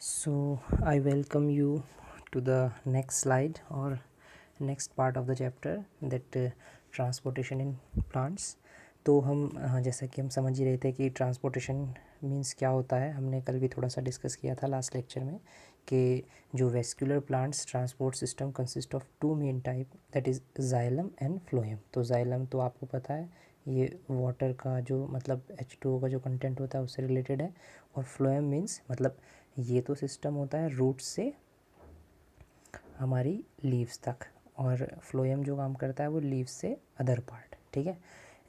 So I welcome you to the next slide or next part of the chapter that transportation in plants. तो हम जैसा कि हम समझ ही रहे थे कि ट्रांसपोर्टेशन मीन्स क्या होता है। हमने कल भी थोड़ा सा डिस्कस किया था लास्ट लेक्चर में कि जो vascular plants transport system consist of two main type that is xylem and phloem. तो जाइलम तो आपको पता है ये वाटर का जो मतलब H2O का जो कंटेंट होता है उससे रिलेटेड है, और फ्लोएम मीन्स मतलब ये तो सिस्टम होता है रूट्स से हमारी लीव्स तक, और फ्लोएम जो काम करता है वो लीव्स से अदर पार्ट। ठीक है,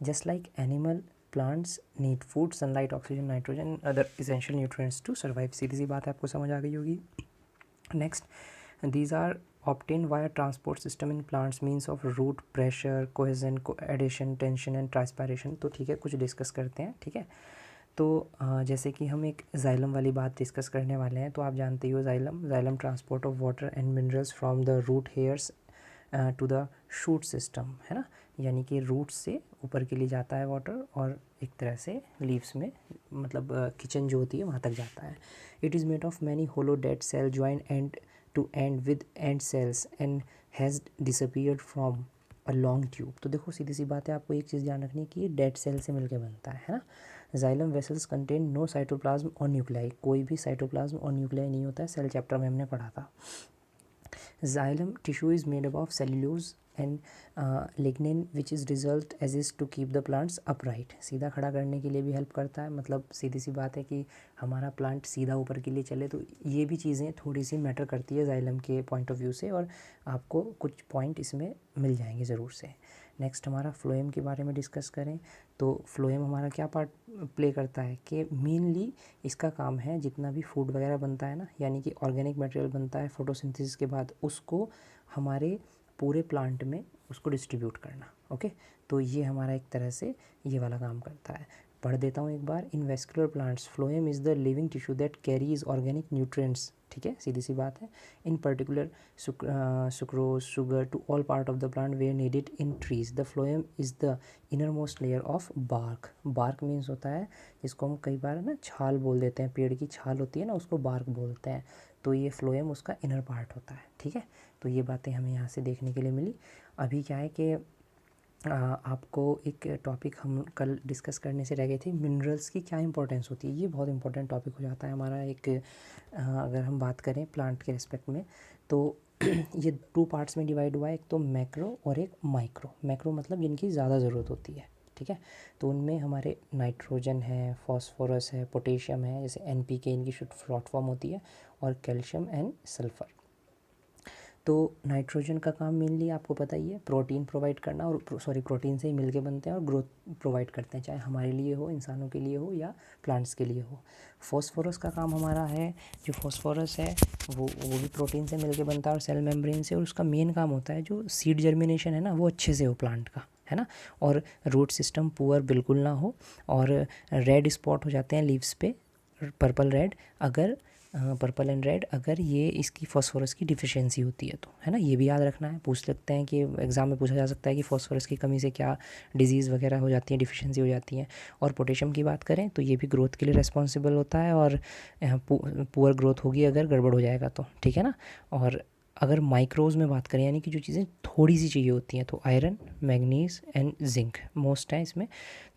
just like animal plants need food, sunlight, oxygen, nitrogen, other essential nutrients to survive. सीधी सी बात है, आपको समझ आ गई होगी। Next, these are obtained via transport system in plants means of root pressure, cohesion, adhesion, tension and transpiration। तो ठीक है, कुछ डिस्कस करते हैं। ठीक है, तो जैसे कि हम एक जाइलम वाली बात डिस्कस करने वाले हैं। तो आप जानते ही हो xylem transport of water and minerals from the root hairs to the shoot system, है ना। यानी कि रूट से ऊपर के लिए जाता है वाटर और एक तरह से लीव्स में मतलब किचन जो होती है वहाँ तक जाता है। It is made of many hollow dead cell join end to end with end cells and has disappeared from a long tube. तो देखो सीधी सी बात है, आपको एक चीज़ ध्यान रखनी है कि ये डेड सेल से मिलकर बनता है ना। Xylem vessels contain no cytoplasm और न्यूक्लियाई। कोई भी साइटोप्लाज्म और न्यूक्लियाई नहीं होता है, सेल चैप्टर में हमने पढ़ा था। Xylem tissue is made up of cellulose and lignin which is result as is to keep the plants upright। सीधा खड़ा करने के लिए भी हेल्प करता है। मतलब सीधी सी बात है कि हमारा प्लांट सीधा ऊपर के लिए चले, तो ये भी चीज़ें थोड़ी सी मैटर करती है जाइलम के पॉइंट ऑफ व्यू से, और आपको कुछ पॉइंट इसमें मिल जाएंगे ज़रूर से। नेक्स्ट हमारा फ्लोएम के बारे में डिस्कस करें तो फ्लोएम हमारा क्या पार्ट प्ले करता है कि मेनली इसका काम है जितना भी फूड वगैरह बनता है ना, यानी कि ऑर्गेनिक मटेरियल बनता है फोटोसिंथेसिस के बाद, उसको हमारे पूरे प्लांट में उसको डिस्ट्रीब्यूट करना। ओके, तो ये हमारा एक तरह से ये वाला काम करता है। पढ़ देता हूँ एक बार। In vascular plants phloem is the living tissue that carries organic nutrients. ठीक है, सीधी सी बात है। In particular sucrose sugar to all part of the plant where needed in trees. The phloem is the innermost layer of bark. Bark means होता है जिसको हम कई बार ना छाल बोल देते हैं, पेड़ की छाल होती है ना, उसको बार्क बोलते हैं। तो ये फ्लोएम उसका इनर पार्ट होता है। ठीक है, तो ये बातें हमें यहाँ से देखने के लिए मिली। अभी क्या है कि आपको एक टॉपिक हम कल डिस्कस करने से रह गए थे, मिनरल्स की क्या इंपॉर्टेंस होती है। ये बहुत इंपॉर्टेंट टॉपिक हो जाता है हमारा एक अगर हम बात करें प्लांट के रिस्पेक्ट में तो ये टू पार्ट्स में डिवाइड हुआ है, एक तो मैक्रो और एक माइक्रो। मैक्रो मतलब जिनकी ज़्यादा ज़रूरत होती है। ठीक है, तो उनमें हमारे नाइट्रोजन है, फॉस्फोरस है, पोटेशियम है, जैसे NPK इनकी शॉर्ट फॉर्म होती है, और कैल्शियम एंड सल्फ़र। तो नाइट्रोजन का काम मेनली आपको पता ही है प्रोटीन प्रोवाइड करना, और प्रोटीन से ही मिलके बनते हैं और ग्रोथ प्रोवाइड करते हैं, चाहे हमारे लिए हो, इंसानों के लिए हो या प्लांट्स के लिए हो। फॉस्फोरस का काम हमारा है, जो फॉस्फोरस है वो भी प्रोटीन से मिलके बनता है और सेल मेम्ब्रेन से, और उसका मेन काम होता है जो सीड जर्मिनेशन है ना वो अच्छे से हो प्लांट का, है ना, और रूट सिस्टम पुअर बिल्कुल ना हो, और रेड स्पॉट हो जाते हैं लीव्स पे, पर्पल रेड, अगर पर्पल एंड रेड अगर ये इसकी फॉस्फोरस की डिफिशियंसी होती है तो, है ना। ये भी याद रखना है, पूछ सकते हैं कि एग्ज़ाम में पूछा जा सकता है कि फॉस्फोरस की कमी से क्या डिजीज़ वगैरह हो जाती है, डिफिशियंसी हो जाती है। और पोटेशियम की बात करें तो ये भी ग्रोथ के लिए रिस्पॉन्सिबल होता है, और पुअर ग्रोथ होगी अगर गड़बड़ हो जाएगा तो, ठीक है ना। और अगर माइक्रोज़ में बात करें यानी कि जो चीज़ें थोड़ी सी चाहिए होती हैं, तो iron, manganese and zinc most है इसमें।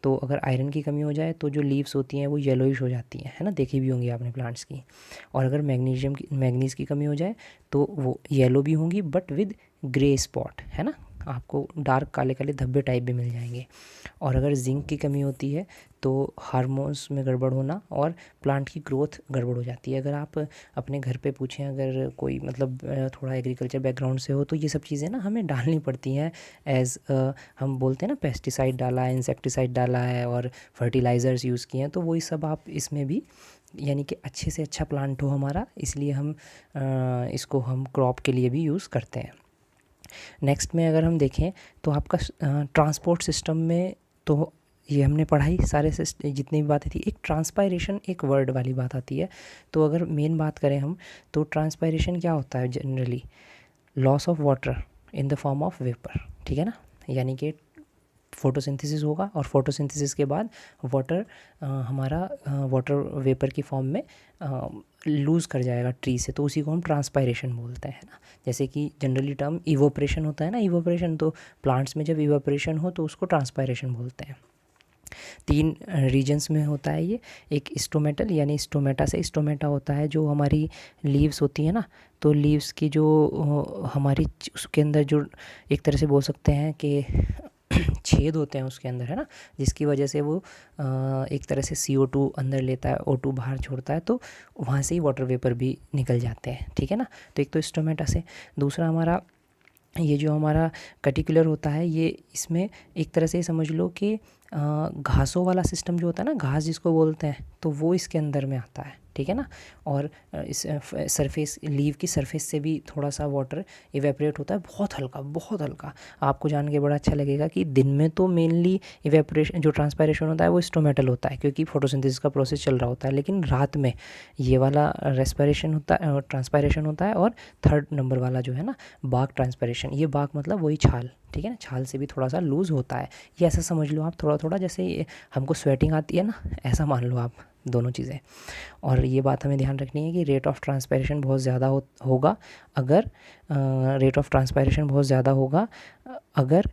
तो अगर आयरन की कमी हो जाए तो जो लीव्स होती हैं वो येलोइश हो जाती हैं, है ना, देखी भी होंगी आपने प्लांट्स की। और अगर मैग्नीज़ की कमी हो जाए तो वो येलो भी होंगी बट विद ग्रे स्पॉट, है ना, आपको डार्क काले काले धब्बे टाइप भी मिल जाएंगे। और अगर जिंक की कमी होती है तो हार्मोन्स में गड़बड़ होना और प्लांट की ग्रोथ गड़बड़ हो जाती है। अगर आप अपने घर पे पूछें, अगर कोई मतलब थोड़ा एग्रीकल्चर बैकग्राउंड से हो, तो ये सब चीज़ें ना हमें डालनी पड़ती हैं एज हम बोलते हैं ना, पेस्टिसाइड डाला है, इंसेक्टिसाइड डाला है और फर्टिलाइज़र्स यूज़ किए हैं, तो वही सब आप इसमें भी, यानी कि अच्छे से अच्छा प्लांट हो हमारा, इसलिए हम इसको हम क्रॉप के लिए भी यूज़ करते हैं। नेक्स्ट में अगर हम देखें तो आपका ट्रांसपोर्ट सिस्टम में, तो ये हमने पढ़ाई सारे जितनी भी बातें थी। एक ट्रांसपायरेशन एक वर्ड वाली बात आती है, तो अगर मेन बात करें हम तो ट्रांसपायरेशन क्या होता है generally, loss of water in the form of vapour, ठीक है ना। यानी कि फोटोसिंथेसिस होगा और फोटोसिंथेसिस के बाद वाटर हमारा वाटर वेपर की फॉर्म में लूज़ कर जाएगा ट्री से, तो उसी को हम ट्रांसपायरेशन बोलते हैं ना। जैसे कि जनरली टर्म इवोपरेशन होता है ना, इवोपरेशन, तो प्लांट्स में जब इवोपरेशन हो तो उसको ट्रांसपायरेशन बोलते हैं। 3 रीजन्स में होता है ये। एक स्टोमेटल यानी स्टोमेटा से, स्टोमेटा होता है जो हमारी लीव्स होती है ना, तो लीव्स की जो हमारी उसके अंदर जो एक तरह से बोल सकते हैं कि छेद होते हैं उसके अंदर, है ना, जिसकी वजह से वो एक तरह से CO2 अंदर लेता है, O2 बाहर छोड़ता है, तो वहाँ से ही वाटर वेपर भी निकल जाते हैं, ठीक है ना। तो एक तो स्टोमेटा से, दूसरा हमारा ये जो हमारा कटिकुलर होता है, ये इसमें एक तरह से समझ लो कि घासों वाला सिस्टम जो होता है ना, घास जिसको बोलते हैं, तो वो इसके अंदर में आता है, ठीक है ना। और इस सरफेस, लीव की सरफेस से भी थोड़ा सा वाटर इवेपोरेट होता है, बहुत हल्का, बहुत हल्का। आपको जान के बड़ा अच्छा लगेगा कि दिन में तो मेनली इवेपोरेशन, जो ट्रांसपायरेशन होता है वो स्टोमेटल होता है क्योंकि फोटोसिंथेसिस का प्रोसेस चल रहा होता है, लेकिन रात में ये वाला रेस्पिरेशन होता है, ट्रांसपायरेशन होता है। और थर्ड नंबर वाला जो है ना, बाक ट्रांसपायरेशन, ये बाक मतलब वही छाल, ठीक है ना, छाल से भी थोड़ा सा लूज़ होता है। ये ऐसा समझ लो आप, थोड़ा थोड़ा जैसे हमको स्वेटिंग आती है ना, ऐसा मान लो आप, दोनों चीज़ें। और ये बात हमें ध्यान रखनी है कि रेट ऑफ ट्रांसपायरेशन बहुत ज़्यादा होगा अगर रेट ऑफ ट्रांसपायरेशन बहुत ज़्यादा होगा अगर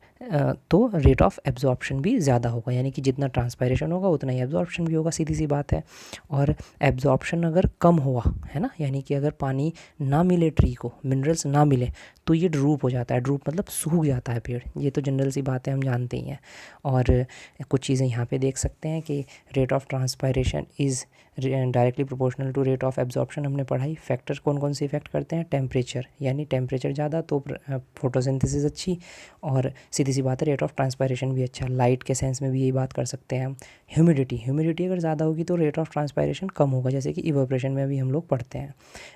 तो रेट ऑफ एब्जॉर्प्शन भी ज़्यादा होगा, यानी कि जितना ट्रांसपायरेशन होगा उतना ही एब्जॉर्प्शन भी होगा, सीधी सी बात है। और एब्जॉर्प्शन अगर कम हुआ, है ना, यानी कि अगर पानी ना मिले, ट्री को मिनरल्स ना मिले, तो ये ड्रूप हो जाता है। ड्रूप मतलब सूख जाता है पेड़, ये तो जनरल सी बात है, हम जानते ही हैं। और कुछ चीज़ें यहाँ पे देख सकते हैं कि rate of transpiration is directly proportional to rate of absorption. हमने पढ़ाई फैक्टर कौन कौन से इफेक्ट करते हैं, टेम्परेचर, यानी टेम्परेचर ज़्यादा तो फोटोसिंथेसिस अच्छी, और सीधी सी बात है रेट ऑफ ट्रांसपायरेशन भी अच्छा। लाइट के सेंस में भी यही बात कर सकते हैं हम। ह्यूमिडिटी, ह्यूमिडिटी अगर ज़्यादा होगी तो रेट ऑफ ट्रांसपायरेशन कम होगा, जैसे कि इवेपोरेशन में भी हम लोग पढ़ते हैं।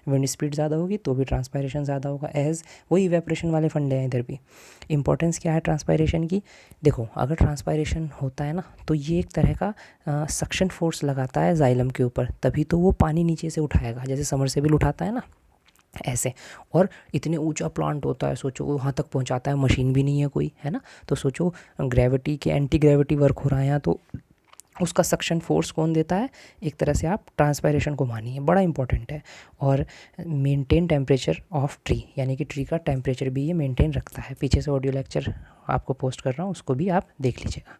विंड स्पीड ज़्यादा होगी तो भी ट्रांसपायरेशन ज़्यादा होगा, एज वही इवेपोरेशन वाले फंडे हैं इधर भी। इंपॉर्टेंस क्या है ट्रांसपायरेशन की, देखो अगर ट्रांसपायरेशन होता है ना, तो ये एक तरह का सक्शन फोर्स लगाता है जाइलम के ऊपर, तभी तो वो पानी नीचे से उठाएगा, जैसे समरसेबिल उठाता है ना, ऐसे। और इतने ऊंचा प्लांट होता है, सोचो वहाँ तक पहुँचाता है, मशीन भी नहीं है कोई, है ना। तो सोचो ग्रेविटी के एंटी ग्रेविटी वर्क हो रहा है यहाँ, तो उसका सक्शन फोर्स कौन देता है, एक तरह से आप ट्रांसपायरेशन को मानिए, बड़ा इंपॉर्टेंट है। और मेंटेन टेम्परेचर ऑफ ट्री, यानी कि ट्री का टेम्परेचर भी ये मेंटेन रखता है। पीछे से ऑडियो लेक्चर आपको पोस्ट कर रहा हूँ, उसको भी आप देख लीजिएगा।